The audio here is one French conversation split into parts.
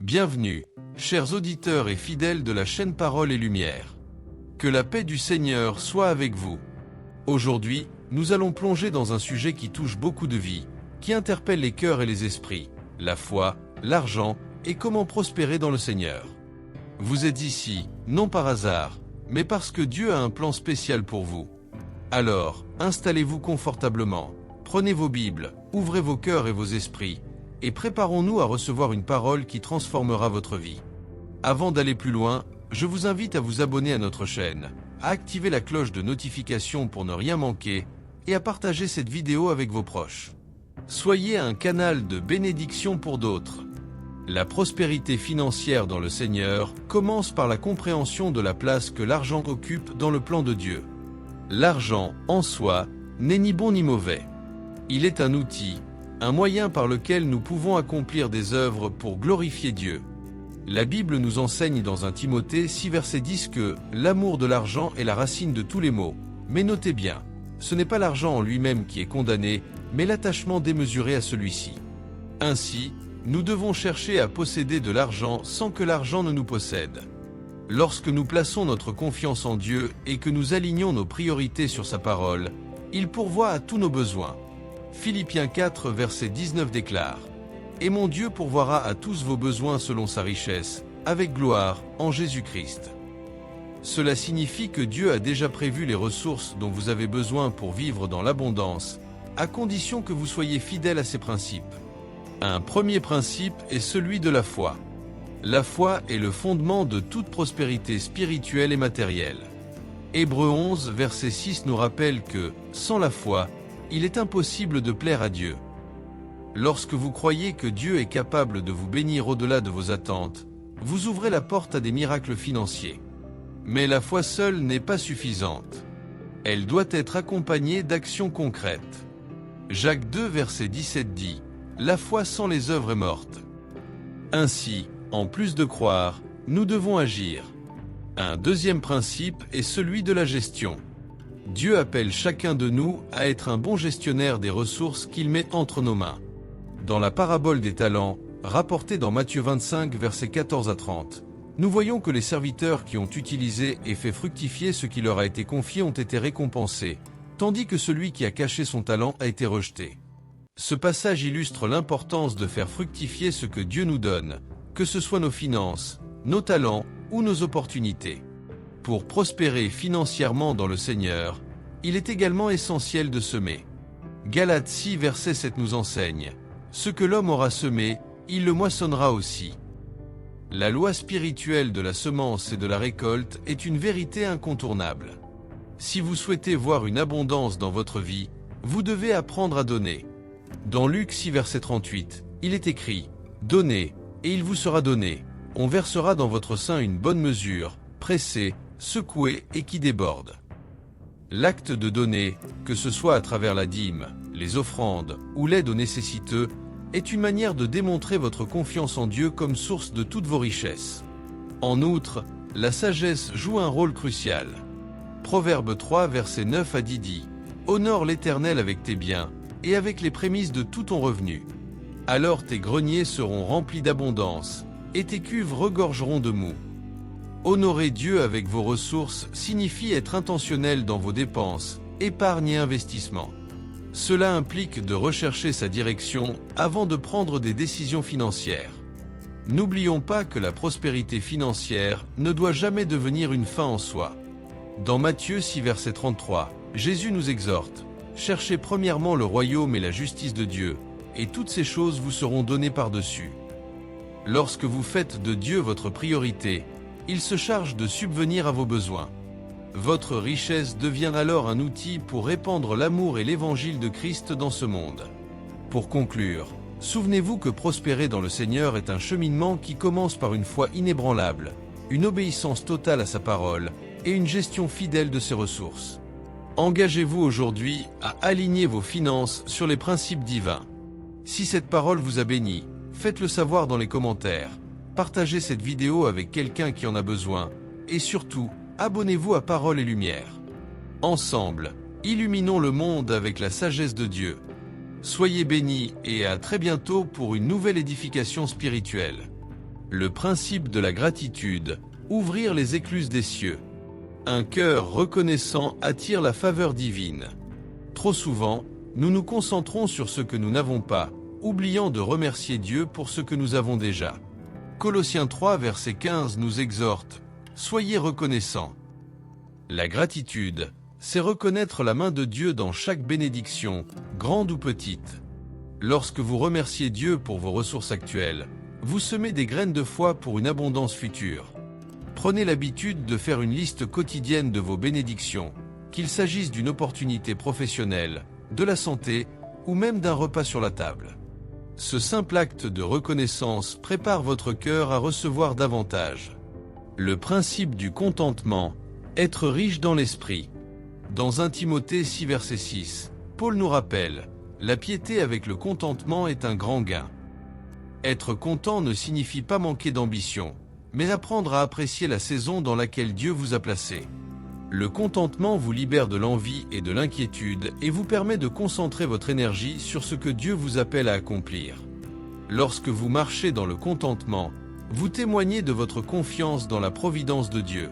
Bienvenue, chers auditeurs et fidèles de la chaîne Parole et Lumière. Que la paix du Seigneur soit avec vous. Aujourd'hui, nous allons plonger dans un sujet qui touche beaucoup de vies, qui interpelle les cœurs et les esprits, la foi, l'argent et comment prospérer dans le Seigneur. Vous êtes ici, non par hasard, mais parce que Dieu a un plan spécial pour vous. Alors, installez-vous confortablement, prenez vos Bibles, ouvrez vos cœurs et vos esprits, et préparons-nous à recevoir une parole qui transformera votre vie. Avant d'aller plus loin, je vous invite à vous abonner à notre chaîne, à activer la cloche de notification pour ne rien manquer, et à partager cette vidéo avec vos proches. Soyez un canal de bénédiction pour d'autres. La prospérité financière dans le Seigneur commence par la compréhension de la place que l'argent occupe dans le plan de Dieu. L'argent, en soi, n'est ni bon ni mauvais. Il est un outil, un moyen par lequel nous pouvons accomplir des œuvres pour glorifier Dieu. La Bible nous enseigne dans 1 Timothée 6 verset 10 que l'amour de l'argent est la racine de tous les maux. Mais notez bien, ce n'est pas l'argent en lui-même qui est condamné, mais l'attachement démesuré à celui-ci. Ainsi, nous devons chercher à posséder de l'argent sans que l'argent ne nous possède. Lorsque nous plaçons notre confiance en Dieu et que nous alignons nos priorités sur sa parole, il pourvoit à tous nos besoins. Philippiens 4 verset 19 déclare « Et mon Dieu pourvoira à tous vos besoins selon sa richesse, avec gloire, en Jésus-Christ. » Cela signifie que Dieu a déjà prévu les ressources dont vous avez besoin pour vivre dans l'abondance, à condition que vous soyez fidèle à ces principes. Un premier principe est celui de la foi. La foi est le fondement de toute prospérité spirituelle et matérielle. Hébreux 11 verset 6 nous rappelle que, sans la foi, il est impossible de plaire à Dieu. Lorsque vous croyez que Dieu est capable de vous bénir au-delà de vos attentes, vous ouvrez la porte à des miracles financiers. Mais la foi seule n'est pas suffisante. Elle doit être accompagnée d'actions concrètes. Jacques 2 verset 17 dit « La foi sans les œuvres est morte ». Ainsi, en plus de croire, nous devons agir. Un deuxième principe est celui de la gestion. Dieu appelle chacun de nous à être un bon gestionnaire des ressources qu'il met entre nos mains. Dans la parabole des talents, rapportée dans Matthieu 25 versets 14 à 30, nous voyons que les serviteurs qui ont utilisé et fait fructifier ce qui leur a été confié ont été récompensés, tandis que celui qui a caché son talent a été rejeté. Ce passage illustre l'importance de faire fructifier ce que Dieu nous donne, que ce soit nos finances, nos talents ou nos opportunités. Pour prospérer financièrement dans le Seigneur, il est également essentiel de semer. Galates 6 verset 7 nous enseigne « Ce que l'homme aura semé, il le moissonnera aussi ». La loi spirituelle de la semence et de la récolte est une vérité incontournable. Si vous souhaitez voir une abondance dans votre vie, vous devez apprendre à donner. Dans Luc 6 verset 38, il est écrit « Donnez, et il vous sera donné. On versera dans votre sein une bonne mesure, pressée, secouée et qui déborde. » L'acte de donner, que ce soit à travers la dîme, les offrandes ou l'aide aux nécessiteux, est une manière de démontrer votre confiance en Dieu comme source de toutes vos richesses. En outre, la sagesse joue un rôle crucial. Proverbe 3 verset 9 à 10 dit « Honore l'Éternel avec tes biens et avec les prémices de tout ton revenu. Alors tes greniers seront remplis d'abondance et tes cuves regorgeront de moût. » Honorer Dieu avec vos ressources signifie être intentionnel dans vos dépenses, épargne et investissements. Cela implique de rechercher sa direction avant de prendre des décisions financières. N'oublions pas que la prospérité financière ne doit jamais devenir une fin en soi. Dans Matthieu 6 verset 33, Jésus nous exhorte « Cherchez premièrement le royaume et la justice de Dieu, et toutes ces choses vous seront données par-dessus. » Lorsque vous faites de Dieu votre priorité, il se charge de subvenir à vos besoins. Votre richesse devient alors un outil pour répandre l'amour et l'évangile de Christ dans ce monde. Pour conclure, souvenez-vous que prospérer dans le Seigneur est un cheminement qui commence par une foi inébranlable, une obéissance totale à sa parole et une gestion fidèle de ses ressources. Engagez-vous aujourd'hui à aligner vos finances sur les principes divins. Si cette parole vous a béni, faites-le savoir dans les commentaires. Partagez cette vidéo avec quelqu'un qui en a besoin, et surtout, abonnez-vous à Parole et Lumière. Ensemble, illuminons le monde avec la sagesse de Dieu. Soyez bénis et à très bientôt pour une nouvelle édification spirituelle. Le principe de la gratitude, ouvrir les écluses des cieux. Un cœur reconnaissant attire la faveur divine. Trop souvent, nous nous concentrons sur ce que nous n'avons pas, oubliant de remercier Dieu pour ce que nous avons déjà. Colossiens 3 verset 15 nous exhorte « Soyez reconnaissants ». La gratitude, c'est reconnaître la main de Dieu dans chaque bénédiction, grande ou petite. Lorsque vous remerciez Dieu pour vos ressources actuelles, vous semez des graines de foi pour une abondance future. Prenez l'habitude de faire une liste quotidienne de vos bénédictions, qu'il s'agisse d'une opportunité professionnelle, de la santé ou même d'un repas sur la table. Ce simple acte de reconnaissance prépare votre cœur à recevoir davantage. Le principe du contentement, être riche dans l'esprit. Dans 1 Timothée 6 verset 6, Paul nous rappelle, la piété avec le contentement est un grand gain. Être content ne signifie pas manquer d'ambition, mais apprendre à apprécier la saison dans laquelle Dieu vous a placé. Le contentement vous libère de l'envie et de l'inquiétude et vous permet de concentrer votre énergie sur ce que Dieu vous appelle à accomplir. Lorsque vous marchez dans le contentement, vous témoignez de votre confiance dans la providence de Dieu.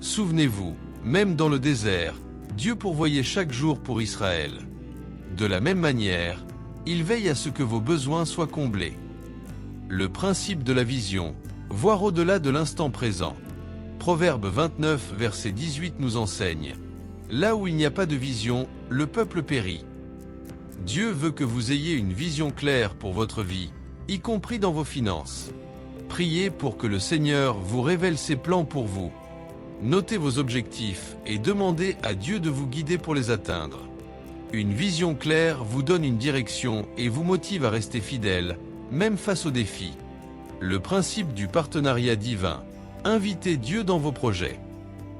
Souvenez-vous, même dans le désert, Dieu pourvoyait chaque jour pour Israël. De la même manière, il veille à ce que vos besoins soient comblés. Le principe de la vision, voir au-delà de l'instant présent. Proverbe 29, verset 18 nous enseigne « Là où il n'y a pas de vision, le peuple périt ». Dieu veut que vous ayez une vision claire pour votre vie, y compris dans vos finances. Priez pour que le Seigneur vous révèle ses plans pour vous. Notez vos objectifs et demandez à Dieu de vous guider pour les atteindre. Une vision claire vous donne une direction et vous motive à rester fidèle, même face aux défis. Le principe du partenariat divin. Invitez Dieu dans vos projets.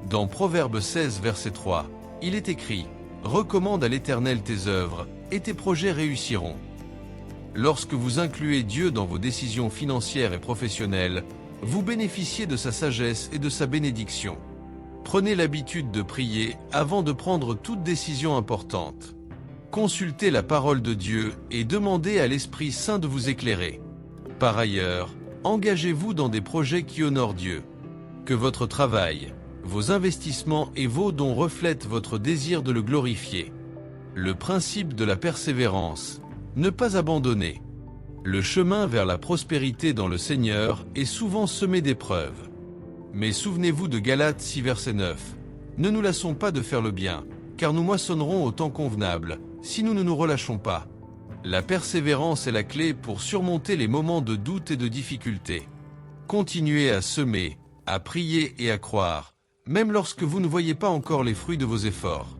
Dans Proverbe 16 verset 3, il est écrit « Recommande à l'Éternel tes œuvres, et tes projets réussiront ». Lorsque vous incluez Dieu dans vos décisions financières et professionnelles, vous bénéficiez de sa sagesse et de sa bénédiction. Prenez l'habitude de prier avant de prendre toute décision importante. Consultez la parole de Dieu et demandez à l'Esprit Saint de vous éclairer. Par ailleurs, engagez-vous dans des projets qui honorent Dieu. Que votre travail, vos investissements et vos dons reflètent votre désir de le glorifier. Le principe de la persévérance, ne pas abandonner. Le chemin vers la prospérité dans le Seigneur est souvent semé d'épreuves. Mais souvenez-vous de Galates 6 verset 9. Ne nous lassons pas de faire le bien, car nous moissonnerons au temps convenable, si nous ne nous relâchons pas. La persévérance est la clé pour surmonter les moments de doute et de difficulté. Continuez à semer, à prier et à croire, même lorsque vous ne voyez pas encore les fruits de vos efforts.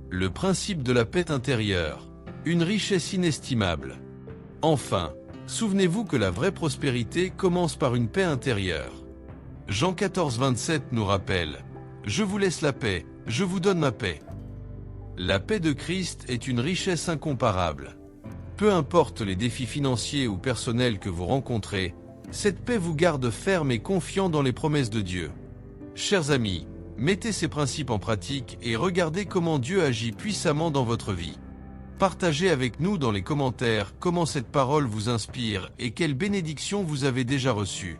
Le principe de la paix intérieure, une richesse inestimable. Enfin, souvenez-vous que la vraie prospérité commence par une paix intérieure. Jean 14, 27 nous rappelle « Je vous laisse la paix, je vous donne ma paix ». La paix de Christ est une richesse incomparable. Peu importe les défis financiers ou personnels que vous rencontrez, cette paix vous garde ferme et confiant dans les promesses de Dieu. Chers amis, mettez ces principes en pratique et regardez comment Dieu agit puissamment dans votre vie. Partagez avec nous dans les commentaires comment cette parole vous inspire et quelles bénédictions vous avez déjà reçues.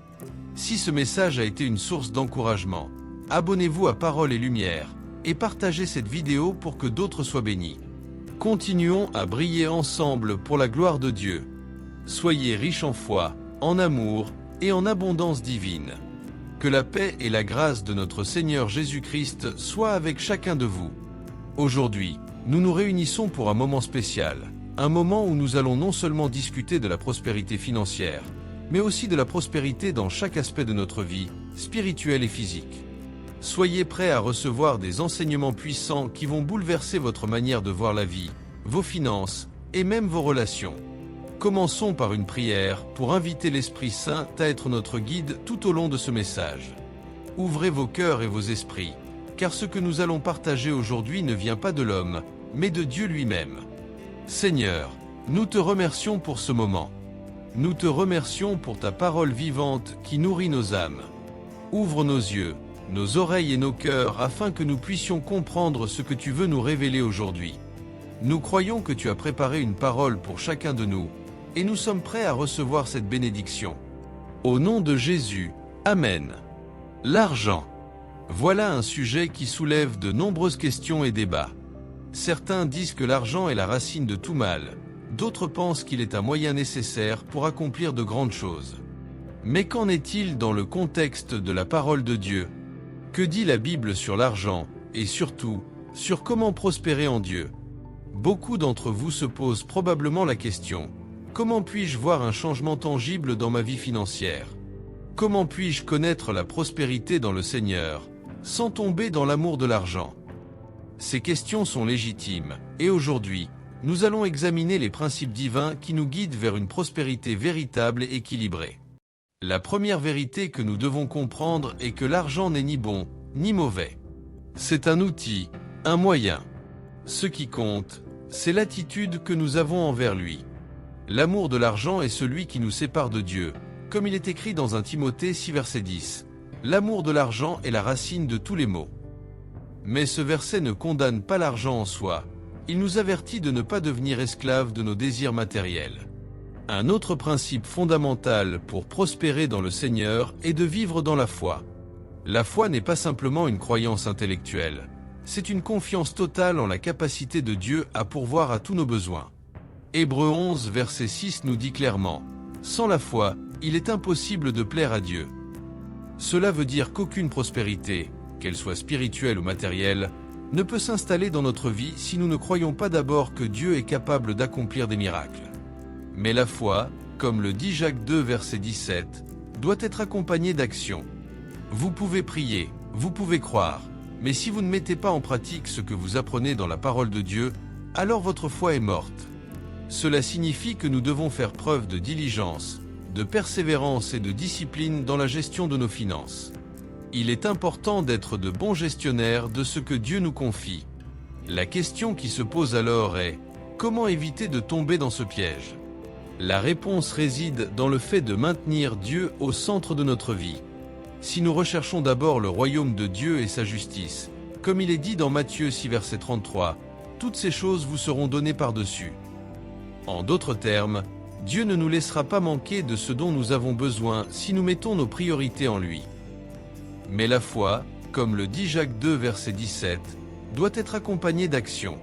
Si ce message a été une source d'encouragement, abonnez-vous à Parole et Lumière et partagez cette vidéo pour que d'autres soient bénis. Continuons à briller ensemble pour la gloire de Dieu. Soyez riches en foi, en amour et en abondance divine. Que la paix et la grâce de notre Seigneur Jésus-Christ soient avec chacun de vous. Aujourd'hui, nous nous réunissons pour un moment spécial, un moment où nous allons non seulement discuter de la prospérité financière, mais aussi de la prospérité dans chaque aspect de notre vie, spirituelle et physique. Soyez prêts à recevoir des enseignements puissants qui vont bouleverser votre manière de voir la vie, vos finances et même vos relations. Commençons par une prière pour inviter l'Esprit Saint à être notre guide tout au long de ce message. Ouvrez vos cœurs et vos esprits, car ce que nous allons partager aujourd'hui ne vient pas de l'homme, mais de Dieu lui-même. Seigneur, nous te remercions pour ce moment. Nous te remercions pour ta parole vivante qui nourrit nos âmes. Ouvre nos yeux, nos oreilles et nos cœurs afin que nous puissions comprendre ce que tu veux nous révéler aujourd'hui. Nous croyons que tu as préparé une parole pour chacun de nous, et nous sommes prêts à recevoir cette bénédiction. Au nom de Jésus, Amen. L'argent. Voilà un sujet qui soulève de nombreuses questions et débats. Certains disent que l'argent est la racine de tout mal, d'autres pensent qu'il est un moyen nécessaire pour accomplir de grandes choses. Mais qu'en est-il dans le contexte de la parole de Dieu? Que dit la Bible sur l'argent, et surtout, sur comment prospérer en Dieu? Beaucoup d'entre vous se posent probablement la question: comment puis-je voir un changement tangible dans ma vie financière? Comment puis-je connaître la prospérité dans le Seigneur, sans tomber dans l'amour de l'argent? Ces questions sont légitimes, et aujourd'hui, nous allons examiner les principes divins qui nous guident vers une prospérité véritable et équilibrée. La première vérité que nous devons comprendre est que l'argent n'est ni bon, ni mauvais. C'est un outil, un moyen. Ce qui compte, c'est l'attitude que nous avons envers lui. L'amour de l'argent est celui qui nous sépare de Dieu, comme il est écrit dans 1 Timothée 6 verset 10. L'amour de l'argent est la racine de tous les maux. Mais ce verset ne condamne pas l'argent en soi, il nous avertit de ne pas devenir esclaves de nos désirs matériels. Un autre principe fondamental pour prospérer dans le Seigneur est de vivre dans la foi. La foi n'est pas simplement une croyance intellectuelle, c'est une confiance totale en la capacité de Dieu à pourvoir à tous nos besoins. Hébreux 11 verset 6 nous dit clairement: « Sans la foi, il est impossible de plaire à Dieu. » Cela veut dire qu'aucune prospérité, qu'elle soit spirituelle ou matérielle, ne peut s'installer dans notre vie si nous ne croyons pas d'abord que Dieu est capable d'accomplir des miracles. Mais la foi, comme le dit Jacques 2 verset 17, doit être accompagnée d'action. Vous pouvez prier, vous pouvez croire, mais si vous ne mettez pas en pratique ce que vous apprenez dans la parole de Dieu, alors votre foi est morte. Cela signifie que nous devons faire preuve de diligence, de persévérance et de discipline dans la gestion de nos finances. Il est important d'être de bons gestionnaires de ce que Dieu nous confie. La question qui se pose alors est: comment éviter de tomber dans ce piège? La réponse réside dans le fait de maintenir Dieu au centre de notre vie. Si nous recherchons d'abord le royaume de Dieu et sa justice, comme il est dit dans Matthieu 6 verset 33, toutes ces choses vous seront données par-dessus. En d'autres termes, Dieu ne nous laissera pas manquer de ce dont nous avons besoin si nous mettons nos priorités en lui. Mais la foi, comme le dit Jacques 2 verset 17, doit être accompagnée d'action.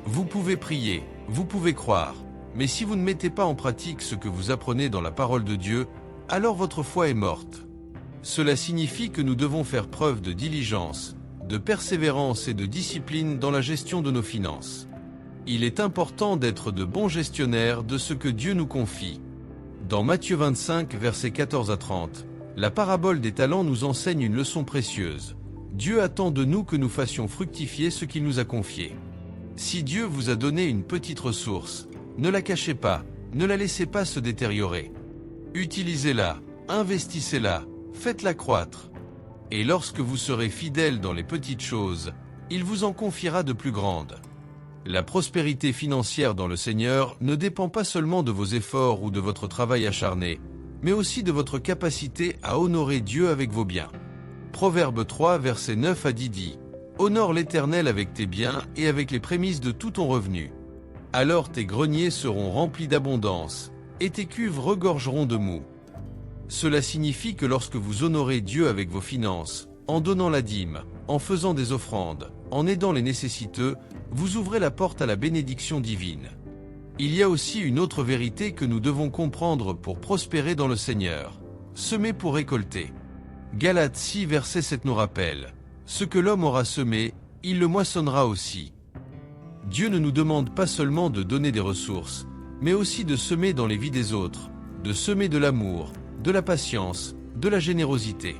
Vous pouvez prier, vous pouvez croire, mais si vous ne mettez pas en pratique ce que vous apprenez dans la parole de Dieu, alors votre foi est morte. Cela signifie que nous devons faire preuve de diligence, de persévérance et de discipline dans la gestion de nos finances. Il est important d'être de bons gestionnaires de ce que Dieu nous confie. Dans Matthieu 25 versets 14 à 30, la parabole des talents nous enseigne une leçon précieuse. Dieu attend de nous que nous fassions fructifier ce qu'il nous a confié. Si Dieu vous a donné une petite ressource, ne la cachez pas, ne la laissez pas se détériorer. Utilisez-la, investissez-la, faites-la croître. Et lorsque vous serez fidèle dans les petites choses, il vous en confiera de plus grandes. La prospérité financière dans le Seigneur ne dépend pas seulement de vos efforts ou de votre travail acharné, mais aussi de votre capacité à honorer Dieu avec vos biens. Proverbe 3 verset 9 à 10 dit: « Honore l'Éternel avec tes biens et avec les prémices de tout ton revenu. Alors tes greniers seront remplis d'abondance, et tes cuves regorgeront de moût. » Cela signifie que lorsque vous honorez Dieu avec vos finances, en donnant la dîme, en faisant des offrandes, en aidant les nécessiteux, vous ouvrez la porte à la bénédiction divine. Il y a aussi une autre vérité que nous devons comprendre pour prospérer dans le Seigneur: semer pour récolter. Galates 6 verset 7 nous rappelle: « Ce que l'homme aura semé, il le moissonnera aussi. » Dieu ne nous demande pas seulement de donner des ressources, mais aussi de semer dans les vies des autres, de semer de l'amour, de la patience, de la générosité.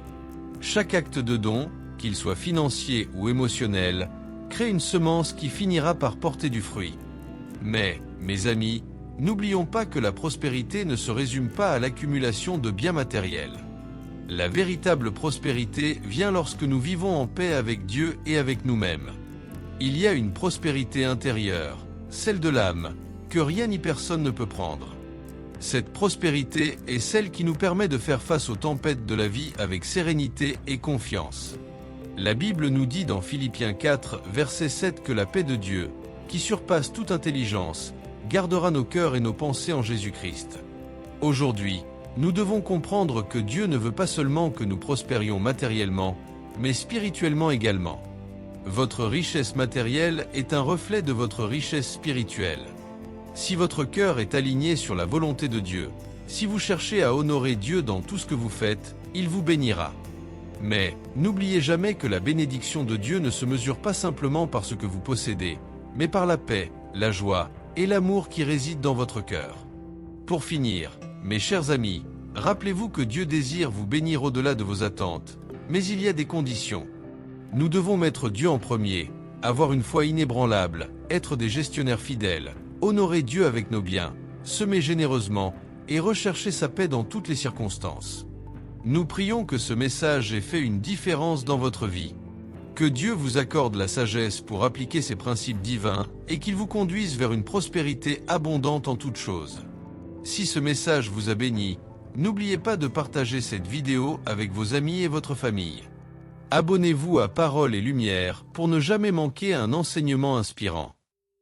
Chaque acte de don, qu'il soit financier ou émotionnel, crée une semence qui finira par porter du fruit. Mais, mes amis, n'oublions pas que la prospérité ne se résume pas à l'accumulation de biens matériels. La véritable prospérité vient lorsque nous vivons en paix avec Dieu et avec nous-mêmes. Il y a une prospérité intérieure, celle de l'âme, que rien ni personne ne peut prendre. Cette prospérité est celle qui nous permet de faire face aux tempêtes de la vie avec sérénité et confiance. La Bible nous dit dans Philippiens 4, verset 7 que la paix de Dieu, qui surpasse toute intelligence, gardera nos cœurs et nos pensées en Jésus-Christ. Aujourd'hui, nous devons comprendre que Dieu ne veut pas seulement que nous prospérions matériellement, mais spirituellement également. Votre richesse matérielle est un reflet de votre richesse spirituelle. Si votre cœur est aligné sur la volonté de Dieu, si vous cherchez à honorer Dieu dans tout ce que vous faites, il vous bénira. Mais, n'oubliez jamais que la bénédiction de Dieu ne se mesure pas simplement par ce que vous possédez, mais par la paix, la joie et l'amour qui résident dans votre cœur. Pour finir, mes chers amis, rappelez-vous que Dieu désire vous bénir au-delà de vos attentes, mais il y a des conditions. Nous devons mettre Dieu en premier, avoir une foi inébranlable, être des gestionnaires fidèles, honorer Dieu avec nos biens, semer généreusement et rechercher sa paix dans toutes les circonstances. Nous prions que ce message ait fait une différence dans votre vie. Que Dieu vous accorde la sagesse pour appliquer ses principes divins et qu'il vous conduise vers une prospérité abondante en toutes choses. Si ce message vous a béni, n'oubliez pas de partager cette vidéo avec vos amis et votre famille. Abonnez-vous à Paroles et Lumière pour ne jamais manquer un enseignement inspirant.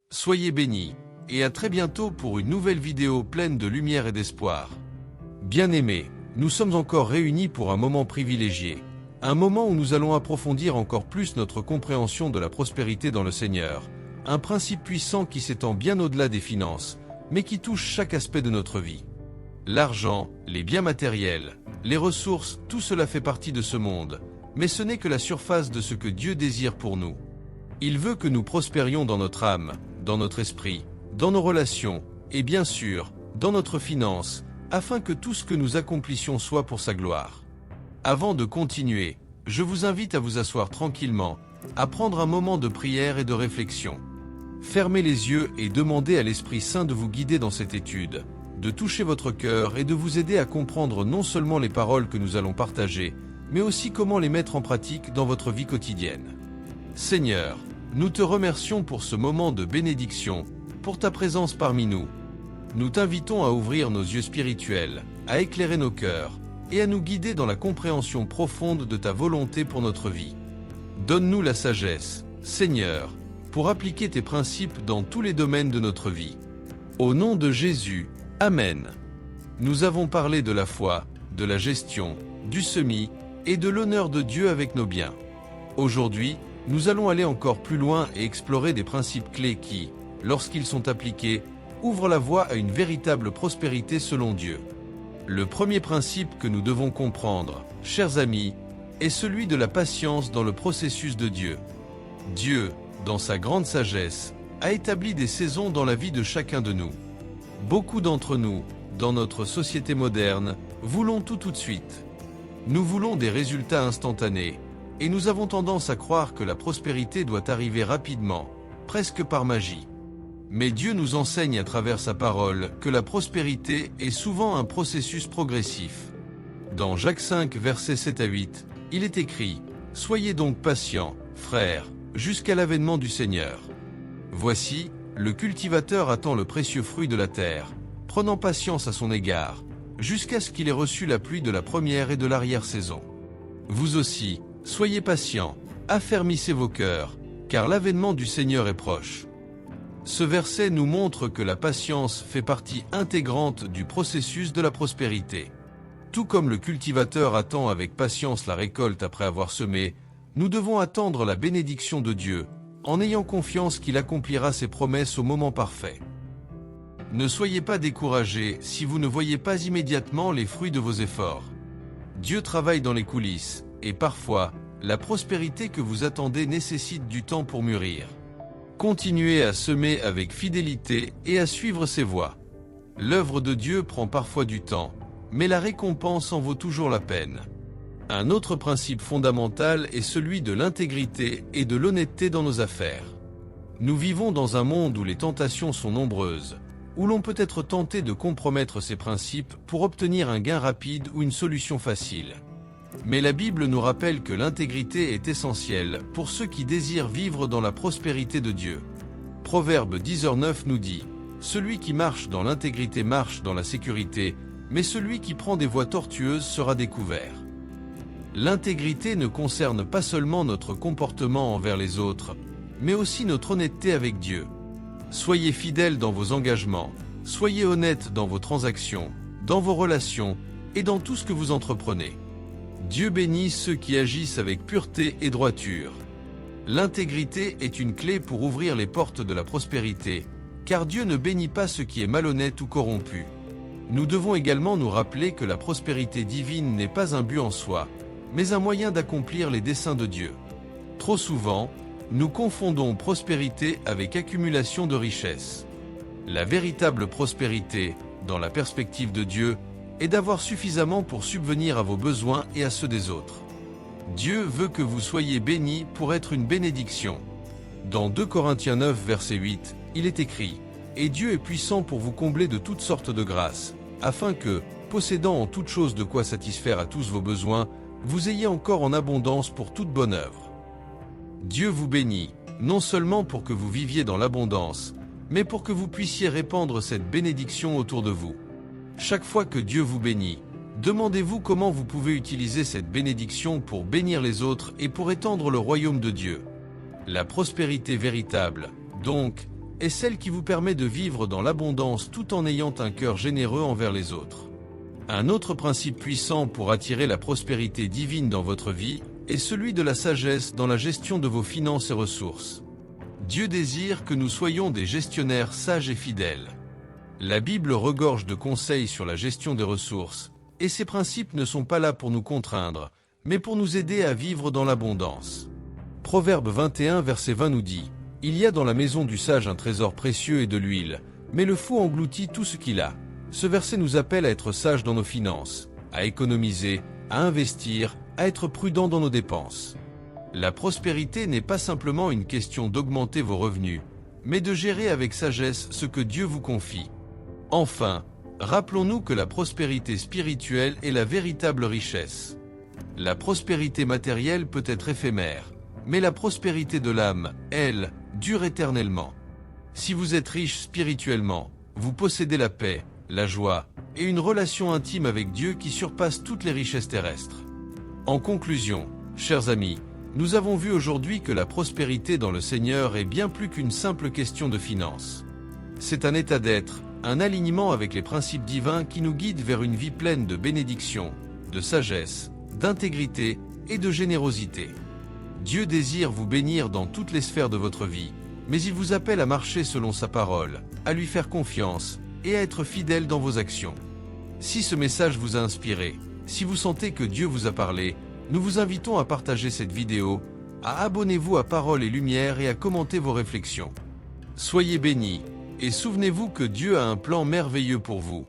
Soyez bénis et à très bientôt pour une nouvelle vidéo pleine de lumière et d'espoir. Bien-aimés, nous sommes encore réunis pour un moment privilégié, un moment où nous allons approfondir encore plus notre compréhension de la prospérité dans le Seigneur, un principe puissant qui s'étend bien au-delà des finances, mais qui touche chaque aspect de notre vie. L'argent, les biens matériels, les ressources, tout cela fait partie de ce monde, mais ce n'est que la surface de ce que Dieu désire pour nous. Il veut que nous prospérions dans notre âme, dans notre esprit, dans nos relations, et bien sûr, dans notre finance, afin que tout ce que nous accomplissions soit pour sa gloire. Avant de continuer, je vous invite à vous asseoir tranquillement, à prendre un moment de prière et de réflexion. Fermez les yeux et demandez à l'Esprit Saint de vous guider dans cette étude, de toucher votre cœur et de vous aider à comprendre non seulement les paroles que nous allons partager, mais aussi comment les mettre en pratique dans votre vie quotidienne. Seigneur, nous te remercions pour ce moment de bénédiction, pour ta présence parmi nous. Nous t'invitons à ouvrir nos yeux spirituels, à éclairer nos cœurs, et à nous guider dans la compréhension profonde de ta volonté pour notre vie. Donne-nous la sagesse, Seigneur, pour appliquer tes principes dans tous les domaines de notre vie. Au nom de Jésus, Amen. Nous avons parlé de la foi, de la gestion, du semis, et de l'honneur de Dieu avec nos biens. Aujourd'hui, nous allons aller encore plus loin et explorer des principes clés qui, lorsqu'ils sont appliqués, ouvrent la voie à une véritable prospérité selon Dieu. Le premier principe que nous devons comprendre, chers amis, est celui de la patience dans le processus de Dieu. Dieu, dans sa grande sagesse, a établi des saisons dans la vie de chacun de nous. Beaucoup d'entre nous, dans notre société moderne, voulons tout de suite. Nous voulons des résultats instantanés, et nous avons tendance à croire que la prospérité doit arriver rapidement, presque par magie. Mais Dieu nous enseigne à travers sa parole que la prospérité est souvent un processus progressif. Dans Jacques 5, versets 7 à 8, il est écrit « Soyez donc patients, frères, jusqu'à l'avènement du Seigneur. Voici, le cultivateur attend le précieux fruit de la terre, prenant patience à son égard, jusqu'à ce qu'il ait reçu la pluie de la première et de l'arrière-saison. Vous aussi, soyez patients, affermissez vos cœurs, car l'avènement du Seigneur est proche. » Ce verset nous montre que la patience fait partie intégrante du processus de la prospérité. Tout comme le cultivateur attend avec patience la récolte après avoir semé, nous devons attendre la bénédiction de Dieu, en ayant confiance qu'il accomplira ses promesses au moment parfait. Ne soyez pas découragés si vous ne voyez pas immédiatement les fruits de vos efforts. Dieu travaille dans les coulisses, et parfois, la prospérité que vous attendez nécessite du temps pour mûrir. Continuez à semer avec fidélité et à suivre ses voies. L'œuvre de Dieu prend parfois du temps, mais la récompense en vaut toujours la peine. Un autre principe fondamental est celui de l'intégrité et de l'honnêteté dans nos affaires. Nous vivons dans un monde où les tentations sont nombreuses, où l'on peut être tenté de compromettre ses principes pour obtenir un gain rapide ou une solution facile. Mais la Bible nous rappelle que l'intégrité est essentielle pour ceux qui désirent vivre dans la prospérité de Dieu. Proverbe 10:9 nous dit « Celui qui marche dans l'intégrité marche dans la sécurité, mais celui qui prend des voies tortueuses sera découvert. » L'intégrité ne concerne pas seulement notre comportement envers les autres, mais aussi notre honnêteté avec Dieu. Soyez fidèles dans vos engagements, soyez honnêtes dans vos transactions, dans vos relations, et dans tout ce que vous entreprenez. Dieu bénit ceux qui agissent avec pureté et droiture. L'intégrité est une clé pour ouvrir les portes de la prospérité, car Dieu ne bénit pas ce qui est malhonnête ou corrompu. Nous devons également nous rappeler que la prospérité divine n'est pas un but en soi, mais un moyen d'accomplir les desseins de Dieu. Trop souvent, nous confondons prospérité avec accumulation de richesses. La véritable prospérité, dans la perspective de Dieu, est d'avoir suffisamment pour subvenir à vos besoins et à ceux des autres. Dieu veut que vous soyez bénis pour être une bénédiction. Dans 2 Corinthiens 9, verset 8, il est écrit « Et Dieu est puissant pour vous combler de toutes sortes de grâces, afin que, possédant en toutes choses de quoi satisfaire à tous vos besoins, vous ayez encore en abondance pour toute bonne œuvre. » Dieu vous bénit, non seulement pour que vous viviez dans l'abondance, mais pour que vous puissiez répandre cette bénédiction autour de vous. Chaque fois que Dieu vous bénit, demandez-vous comment vous pouvez utiliser cette bénédiction pour bénir les autres et pour étendre le royaume de Dieu. La prospérité véritable, donc, est celle qui vous permet de vivre dans l'abondance tout en ayant un cœur généreux envers les autres. Un autre principe puissant pour attirer la prospérité divine dans votre vie est celui de la sagesse dans la gestion de vos finances et ressources. Dieu désire que nous soyons des gestionnaires sages et fidèles. La Bible regorge de conseils sur la gestion des ressources, et ces principes ne sont pas là pour nous contraindre, mais pour nous aider à vivre dans l'abondance. Proverbe 21, verset 20 nous dit « Il y a dans la maison du sage un trésor précieux et de l'huile, mais le fou engloutit tout ce qu'il a. » Ce verset nous appelle à être sages dans nos finances, à économiser, à investir, à être prudents dans nos dépenses. La prospérité n'est pas simplement une question d'augmenter vos revenus, mais de gérer avec sagesse ce que Dieu vous confie. Enfin, rappelons-nous que la prospérité spirituelle est la véritable richesse. La prospérité matérielle peut être éphémère, mais la prospérité de l'âme, elle, dure éternellement. Si vous êtes riche spirituellement, vous possédez la paix, la joie et une relation intime avec Dieu qui surpasse toutes les richesses terrestres. En conclusion, chers amis, nous avons vu aujourd'hui que la prospérité dans le Seigneur est bien plus qu'une simple question de finances. C'est un état d'être, un alignement avec les principes divins qui nous guident vers une vie pleine de bénédiction, de sagesse, d'intégrité et de générosité. Dieu désire vous bénir dans toutes les sphères de votre vie, mais il vous appelle à marcher selon sa parole, à lui faire confiance et à être fidèle dans vos actions. Si ce message vous a inspiré, si vous sentez que Dieu vous a parlé, nous vous invitons à partager cette vidéo, à abonnez-vous à Parole et Lumière et à commenter vos réflexions. Soyez bénis, et souvenez-vous que Dieu a un plan merveilleux pour vous.